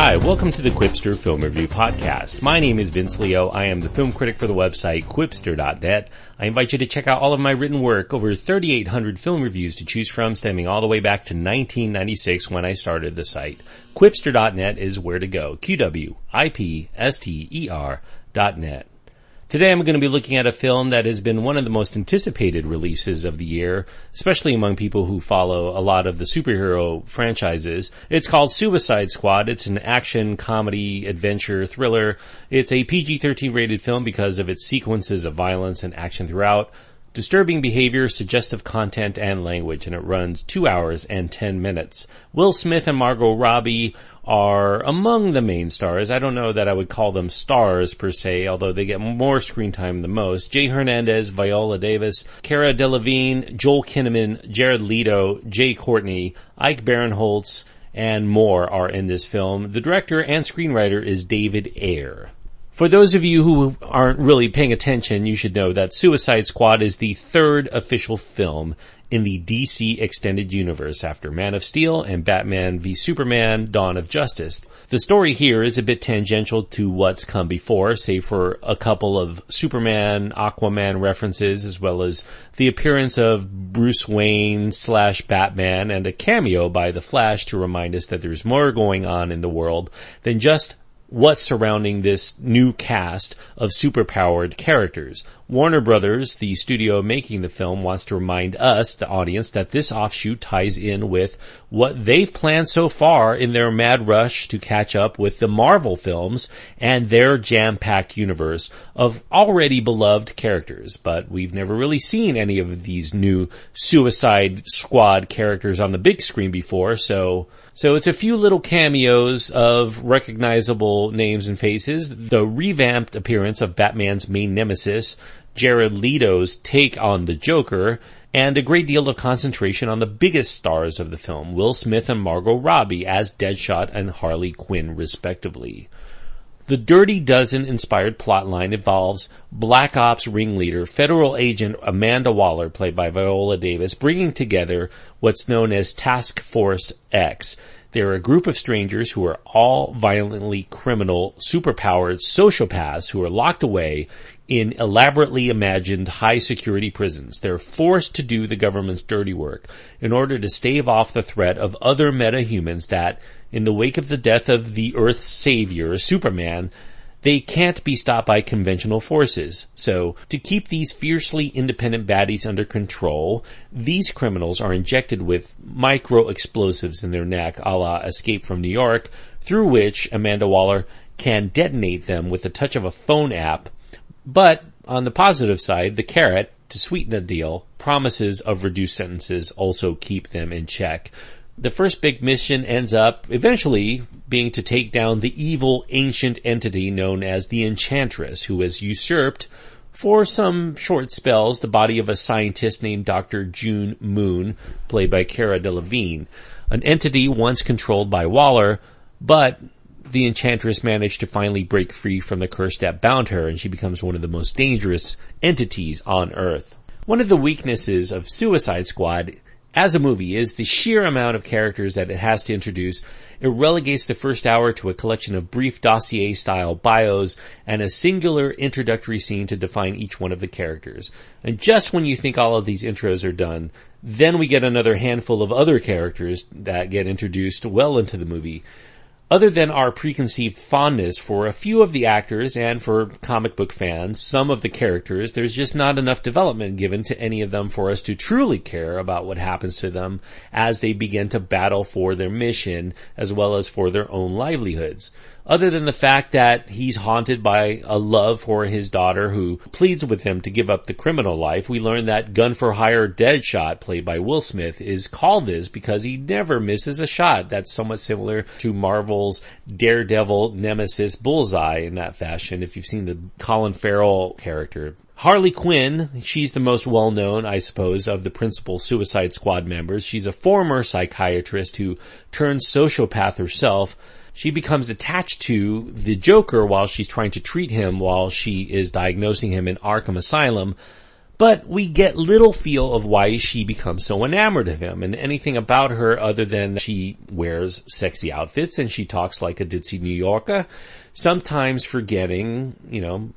Hi, welcome to the Quipster Film Review Podcast. My name is Vince Leo. I am the film critic for the website Quipster.net. I invite you to check out all of my written work, over 3,800 film reviews to choose from, stemming all the way back to 1996 when I started the site. Quipster.net is where to go. QWIPSTER.net. Today I'm going to be looking at a film that has been one of the most anticipated releases of the year, especially among people who follow a lot of the superhero franchises. It's called Suicide Squad. It's an action, comedy, adventure, thriller. It's a PG-13 rated film because of its sequences of violence and action throughout, disturbing behavior, suggestive content, and language, and it runs 2 hours and 10 minutes. Will Smith and Margot Robbie are among the main stars. I don't know that I would call them stars per se, although they get more screen time than most. Jay Hernandez, Viola Davis, Cara Delevingne, Joel Kinnaman, Jared Leto, Jay Courtney, Ike Barinholtz, and more are in this film. The director and screenwriter is David Ayer. For those of you who aren't really paying attention, you should know that Suicide Squad is the third official film in the DC Extended Universe after Man of Steel and Batman v Superman: Dawn of Justice. The story here is a bit tangential to what's come before, save for a couple of Superman, Aquaman references, as well as the appearance of Bruce Wayne / Batman and a cameo by The Flash to remind us that there's more going on in the world than just what's surrounding this new cast of superpowered characters. Warner Brothers, the studio making the film, wants to remind us, the audience, that this offshoot ties in with what they've planned so far in their mad rush to catch up with the Marvel films and their jam-packed universe of already beloved characters. But we've never really seen any of these new Suicide Squad characters on the big screen before, so it's a few little cameos of recognizable names and faces, the revamped appearance of Batman's main nemesis, Jared Leto's take on the Joker, and a great deal of concentration on the biggest stars of the film, Will Smith and Margot Robbie as Deadshot and Harley Quinn, respectively. The Dirty Dozen-inspired plotline involves Black Ops ringleader, federal agent Amanda Waller, played by Viola Davis, bringing together what's known as Task Force X. They're a group of strangers who are all violently criminal, superpowered sociopaths who are locked away in elaborately imagined high-security prisons. They're forced to do the government's dirty work in order to stave off the threat of other metahumans that, in the wake of the death of the Earth's savior, Superman, they can't be stopped by conventional forces. So, to keep these fiercely independent baddies under control, these criminals are injected with micro-explosives in their neck, a la Escape from New York, through which Amanda Waller can detonate them with the touch of a phone app. But, on the positive side, the carrot, to sweeten the deal, promises of reduced sentences also keep them in check. The first big mission ends up eventually being to take down the evil ancient entity known as the Enchantress, who has usurped, for some short spells, the body of a scientist named Dr. June Moone, played by Cara Delevingne, an entity once controlled by Waller, but the Enchantress managed to finally break free from the curse that bound her, and she becomes one of the most dangerous entities on Earth. One of the weaknesses of Suicide Squad as a movie is the sheer amount of characters that it has to introduce. It relegates the first hour to a collection of brief dossier-style bios and a singular introductory scene to define each one of the characters. And just when you think all of these intros are done, then we get another handful of other characters that get introduced well into the movie. Other than our preconceived fondness for a few of the actors and for comic book fans, some of the characters, there's just not enough development given to any of them for us to truly care about what happens to them as they begin to battle for their mission as well as for their own livelihoods. Other than the fact that he's haunted by a love for his daughter who pleads with him to give up the criminal life, we learn that gun-for-hire Deadshot, played by Will Smith, is called this because he never misses a shot. That's somewhat similar to Marvel's Daredevil nemesis Bullseye in that fashion, if you've seen the Colin Farrell character. Harley Quinn, she's the most well-known, I suppose, of the principal Suicide Squad members. She's a former psychiatrist who turned sociopath herself. She becomes attached to the Joker while she's trying to treat him while she is diagnosing him in Arkham Asylum. But we get little feel of why she becomes so enamored of him and anything about her other than she wears sexy outfits and she talks like a ditzy New Yorker, sometimes forgetting,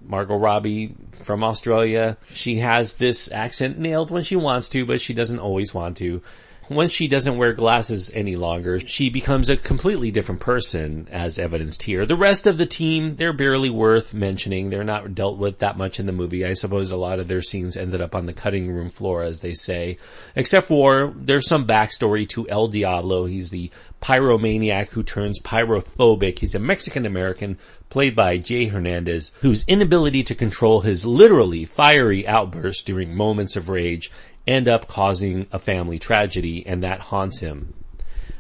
Margot Robbie from Australia. She has this accent nailed when she wants to, but she doesn't always want to. Once she doesn't wear glasses any longer, she becomes a completely different person, as evidenced here. The rest of the team, they're barely worth mentioning. They're not dealt with that much in the movie. I suppose a lot of their scenes ended up on the cutting room floor, as they say. Except for, there's some backstory to El Diablo. He's the pyromaniac who turns pyrophobic. He's a Mexican-American played by Jay Hernandez, whose inability to control his literally fiery outbursts during moments of rage end up causing a family tragedy, and that haunts him.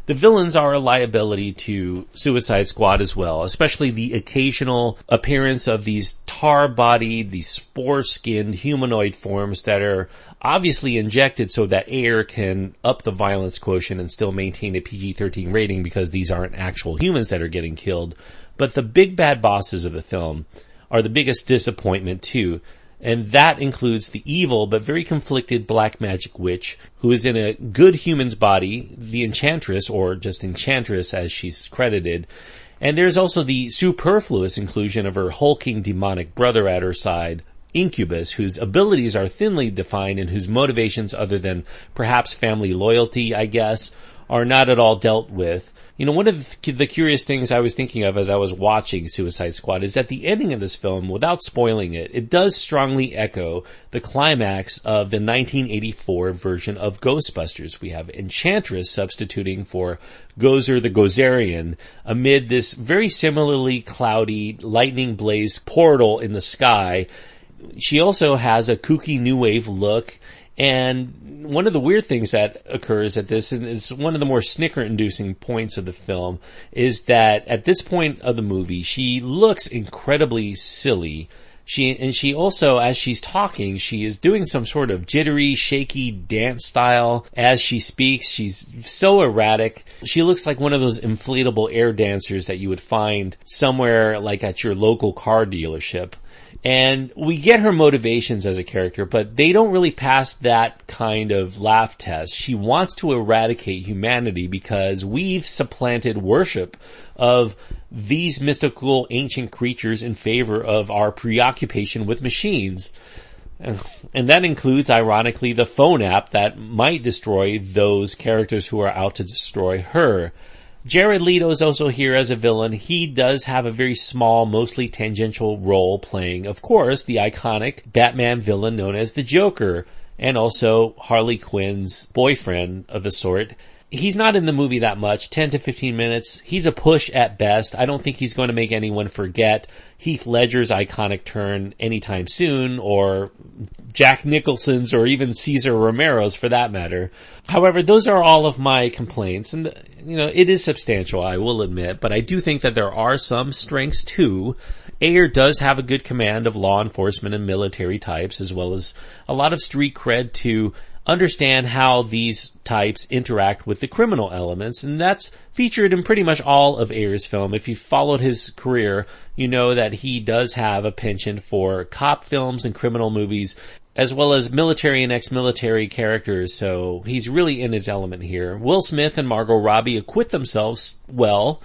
The villains are a liability to Suicide Squad as well, especially the occasional appearance of these tar-bodied, these spore-skinned humanoid forms that are obviously injected so that air can up the violence quotient and still maintain a PG-13 rating because these aren't actual humans that are getting killed. But the big bad bosses of the film are the biggest disappointment too. And that includes the evil but very conflicted black magic witch who is in a good human's body, the Enchantress, or just Enchantress as she's credited. And there's also the superfluous inclusion of her hulking demonic brother at her side, Incubus, whose abilities are thinly defined and whose motivations, other than perhaps family loyalty, I guess, are not at all dealt with. One of the curious things I was thinking of as I was watching Suicide Squad is that the ending of this film, without spoiling it, it does strongly echo the climax of the 1984 version of Ghostbusters. We have Enchantress substituting for Gozer the Gozerian amid this very similarly cloudy, lightning-blazed portal in the sky. She also has a kooky new wave look. And one of the weird things that occurs at this, and it's one of the more snicker-inducing points of the film, is that at this point of the movie, she looks incredibly silly. She also, as she's talking, she is doing some sort of jittery, shaky dance style as she speaks. She's so erratic. She looks like one of those inflatable air dancers that you would find somewhere like at your local car dealership. And we get her motivations as a character, but they don't really pass that kind of laugh test. She wants to eradicate humanity because we've supplanted worship of these mystical ancient creatures in favor of our preoccupation with machines. And that includes, ironically, the phone app that might destroy those characters who are out to destroy her. Jared Leto is also here as a villain. He does have a very small, mostly tangential role playing, of course, the iconic Batman villain known as the Joker, and also Harley Quinn's boyfriend of a sort. He's not in the movie that much, 10 to 15 minutes. He's a push at best. I don't think he's going to make anyone forget Heath Ledger's iconic turn anytime soon, or Jack Nicholson's, or even Cesar Romero's for that matter. However, those are all of my complaints, and it is substantial, I will admit, but I do think that there are some strengths too. Ayer does have a good command of law enforcement and military types, as well as a lot of street cred to understand how these types interact with the criminal elements, and that's featured in pretty much all of Ayer's film. If you've followed his career, you know that he does have a penchant for cop films and criminal movies, as well as military and ex-military characters, so he's really in his element here. Will Smith and Margot Robbie acquit themselves well.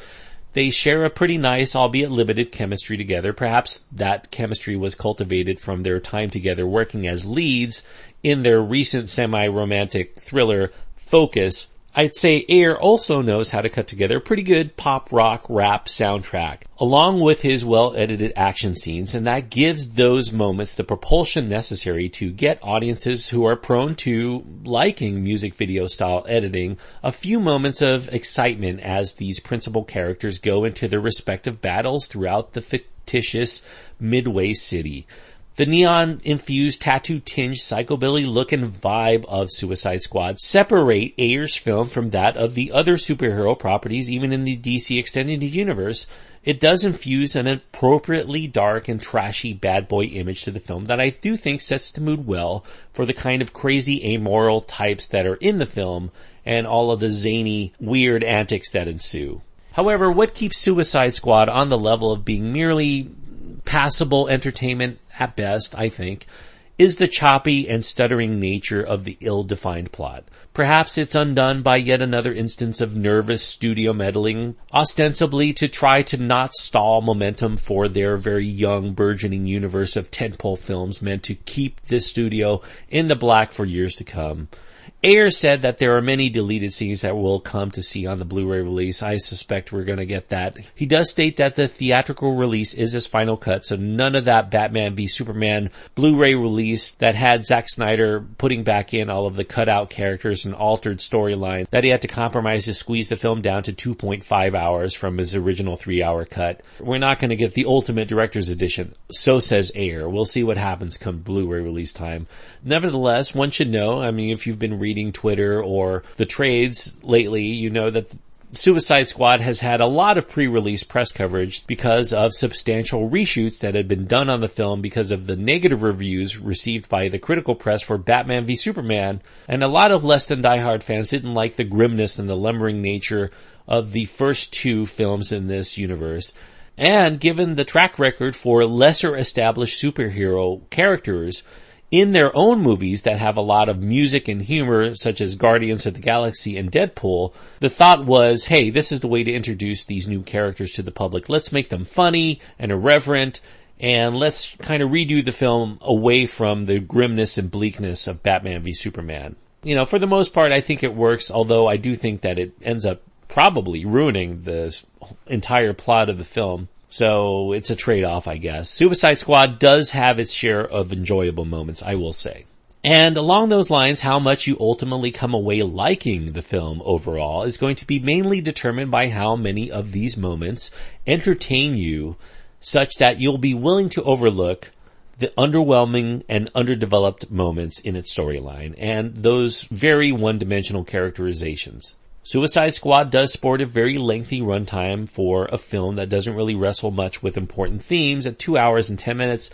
They share a pretty nice, albeit limited, chemistry together. Perhaps that chemistry was cultivated from their time together working as leads in their recent semi-romantic thriller, Focus. I'd say Ayer also knows how to cut together a pretty good pop rock rap soundtrack, along with his well-edited action scenes, and that gives those moments the propulsion necessary to get audiences who are prone to liking music video style editing a few moments of excitement as these principal characters go into their respective battles throughout the fictitious Midway city. The neon-infused, tattoo-tinged, psychobilly look and vibe of Suicide Squad separate Ayer's film from that of the other superhero properties, even in the DC Extended Universe. It does infuse an appropriately dark and trashy bad boy image to the film that I do think sets the mood well for the kind of crazy amoral types that are in the film and all of the zany, weird antics that ensue. However, what keeps Suicide Squad on the level of being merely passable entertainment at best, I think, is the choppy and stuttering nature of the ill-defined plot. Perhaps it's undone by yet another instance of nervous studio meddling, ostensibly to try to not stall momentum for their very young, burgeoning universe of tentpole films meant to keep this studio in the black for years to come. Ayer said that there are many deleted scenes that we'll come to see on the Blu-ray release. I suspect we're going to get that. He does state that the theatrical release is his final cut, so none of that Batman v Superman Blu-ray release that had Zack Snyder putting back in all of the cutout characters and altered storyline that he had to compromise to squeeze the film down to 2.5 hours from his original 3-hour cut. We're not going to get the ultimate director's edition, so says Ayer. We'll see what happens come Blu-ray release time. Nevertheless, one should know, if you've been reading Twitter or the trades lately, you know that Suicide Squad has had a lot of pre-release press coverage because of substantial reshoots that had been done on the film because of the negative reviews received by the critical press for Batman v Superman, and a lot of less than diehard fans didn't like the grimness and the lumbering nature of the first two films in this universe. And given the track record for lesser established superhero characters in their own movies that have a lot of music and humor, such as Guardians of the Galaxy and Deadpool, the thought was, hey, this is the way to introduce these new characters to the public. Let's make them funny and irreverent, and let's kind of redo the film away from the grimness and bleakness of Batman v Superman. For the most part, I think it works, although I do think that it ends up probably ruining the entire plot of the film. So it's a trade-off, I guess. Suicide Squad does have its share of enjoyable moments, I will say. And along those lines, how much you ultimately come away liking the film overall is going to be mainly determined by how many of these moments entertain you such that you'll be willing to overlook the underwhelming and underdeveloped moments in its storyline and those very one-dimensional characterizations. Suicide Squad does sport a very lengthy runtime for a film that doesn't really wrestle much with important themes. At 2 hours and 10 minutes,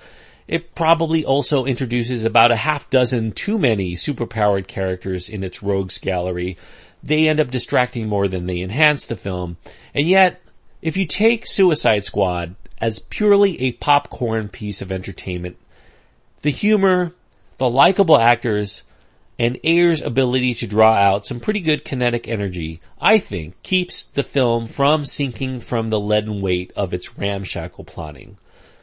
it probably also introduces about a half dozen too many superpowered characters in its rogues gallery. They end up distracting more than they enhance the film. And yet, if you take Suicide Squad as purely a popcorn piece of entertainment, the humor, the likable actors, and Ayer's ability to draw out some pretty good kinetic energy, I think, keeps the film from sinking from the leaden weight of its ramshackle plotting.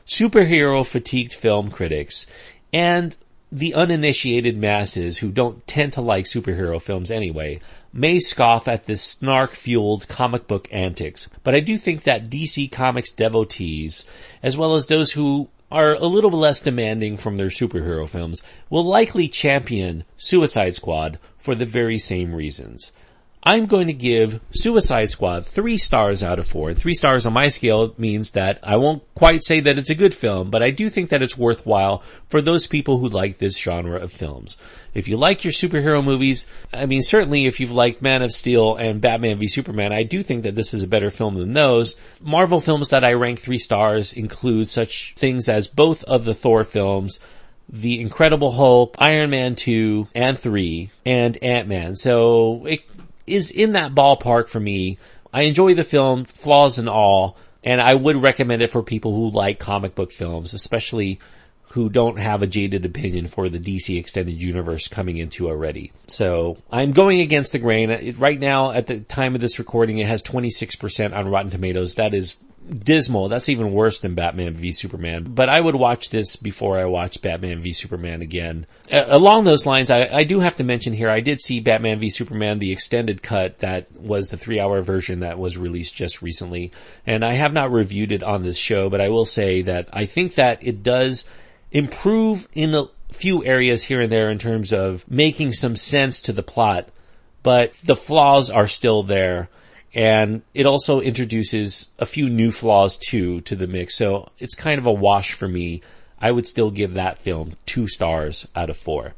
Superhero-fatigued film critics and the uninitiated masses who don't tend to like superhero films anyway may scoff at this snark-fueled comic book antics, but I do think that DC Comics devotees, as well as those who are a little less demanding from their superhero films, will likely champion Suicide Squad for the very same reasons. I'm going to give Suicide Squad 3 stars out of 4. 3 stars on my scale means that I won't quite say that it's a good film, but I do think that it's worthwhile for those people who like this genre of films. If you like your superhero movies, certainly if you've liked Man of Steel and Batman v Superman, I do think that this is a better film than those. Marvel films that I rank 3 stars include such things as both of the Thor films, The Incredible Hulk, Iron Man 2 and 3, and Ant-Man. So it is in that ballpark for me. I enjoy the film, flaws and all, and I would recommend it for people who like comic book films, especially who don't have a jaded opinion for the DC Extended Universe coming into already. So I'm going against the grain. Right now, at the time of this recording, it has 26% on Rotten Tomatoes. That is dismal. That's even worse than Batman v Superman. But I would watch this before I watch Batman v Superman again. Along those lines, I do have to mention here, I did see Batman v Superman, the extended cut that was the 3-hour version that was released just recently. And I have not reviewed it on this show, but I will say that I think that it does improve in a few areas here and there in terms of making some sense to the plot, but the flaws are still there. And it also introduces a few new flaws too to the mix. So it's kind of a wash for me. I would still give that film 2 stars out of 4.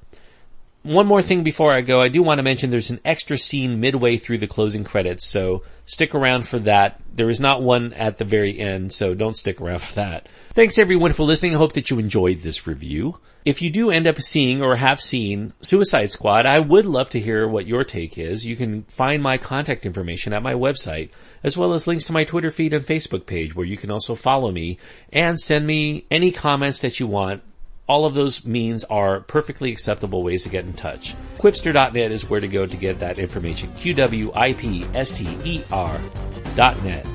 One more thing before I go, I do want to mention there's an extra scene midway through the closing credits, so stick around for that. There is not one at the very end, so don't stick around for that. Thanks everyone for listening. I hope that you enjoyed this review. If you do end up seeing or have seen Suicide Squad, I would love to hear what your take is. You can find my contact information at my website, as well as links to my Twitter feed and Facebook page, where you can also follow me and send me any comments that you want All of those means are perfectly acceptable ways to get in touch. Quipster.net is where to go to get that information. QWIPSTER.net.